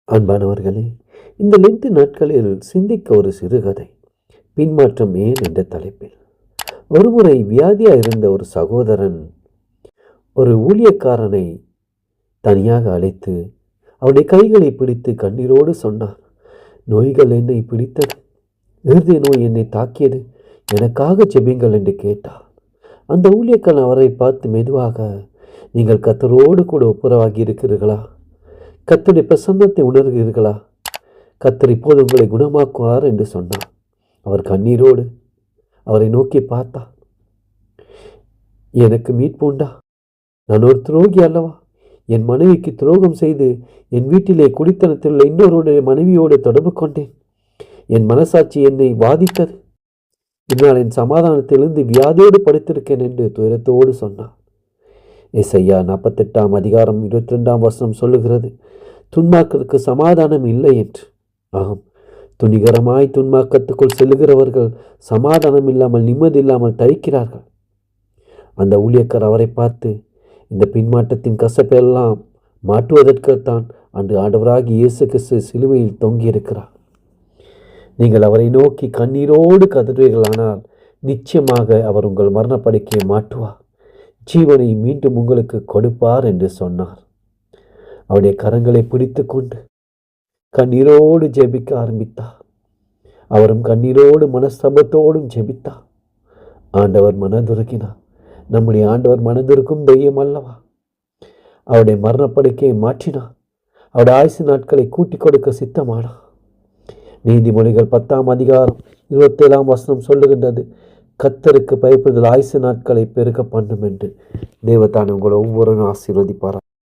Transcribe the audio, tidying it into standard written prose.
அன்பானவர்களே, இந்த லென்த் நாட்களில் சிந்திக்க ஒரு சிறுகதை, பின்மாற்றம் ஏன் என்ற தலைப்பில். ஒருமுறை வியாதியாக இருந்த ஒரு சகோதரன் ஒரு ஊழியக்காரனை தனியாக அழைத்து அவருடைய கைகளை பிடித்து கண்ணீரோடு சொன்னார். நோய்கள் என்னை பிடித்தது, இருதய நோய் என்னை தாக்கியது, எனக்காக ஜெபிங்கள் என்று கேட்டார். அந்த ஊழியக்காரன் அவரை பார்த்து மெதுவாக, நீங்கள் கர்த்தரோடு கூட ஒப்புரவாகி இருக்கிறீர்களா? கர்த்தருடைய பிரசன்னத்தை உணர்கிறீர்களா? கர்த்தர் இப்போது உங்களை குணமாக்குவார் என்று சொன்னார். அவர் கண்ணீரோடு அவரை நோக்கி பார்த்தார். எனக்கு மீட்பு உண்டா? நான் ஒரு துரோகி அல்லவா? என் மனைவிக்கு துரோகம் செய்து என் வீட்டிலே குடித்தனத்தில் உள்ள இன்னொருடைய மனைவியோடு தொடர்பு கொண்டேன். என் மனசாட்சி என்னை வாதித்தது. இதனால் என் சமாதானத்திலிருந்து வியாதியோடு படுத்திருக்கேன் என்று துயரத்தோடு சொன்னார். எசையா 48:22 சொல்லுகிறது, துன்மார்க்கருக்கு சமாதானம் இல்லை என்று. ஆம், துணிகரமாய் துன்மார்க்கத்துக்குள் செல்லுகிறவர்கள் சமாதானம் இல்லாமல் நிம்மதி இல்லாமல் தவிக்கிறார்கள். அந்த ஊழியக்காரர் அவரை பார்த்து, இந்த பின்மாற்றத்தின் கசப்பெல்லாம் மாற்றுவதற்குத்தான் அன்று ஆண்டவராகி இயேசு கிறிஸ்து சிலுவையில் தொங்கியிருக்கிறார். நீங்கள் அவரை நோக்கி கண்ணீரோடு கதறுவீர்களானால் நிச்சயமாக அவர் உங்கள் மரணப்படுக்கையை மாற்றுவார், ஜீவனை மீண்டும் உங்களுக்கு கொடுப்பார் என்று சொன்னார். அவருடைய கரங்களை பிடித்து கொண்டு கண்ணீரோடு ஜெபிக்க ஆரம்பித்தார். அவரும் கண்ணீரோடு மனஸ்தபத்தோடும் ஜெபித்தார். ஆண்டவர் மனதுருகினார். நம்முடைய ஆண்டவர் மனதுருக்கும் தெய்வம் அல்லவா? அவருடைய மரணப்படுக்கையை மாற்றினார். அவருடைய ஆயுசு நாட்களை கூட்டிக் கொடுக்க சித்தமானார். நீதிமொழிகள் 10:27 சொல்லுகின்றது, கர்த்தருக்கு பயப்படுதல் ஆயுசு நாட்களை பெருக பண்ணும் என்று. தேவதான உங்களை ஒவ்வொரு ஆசீர்வதிப்பார்.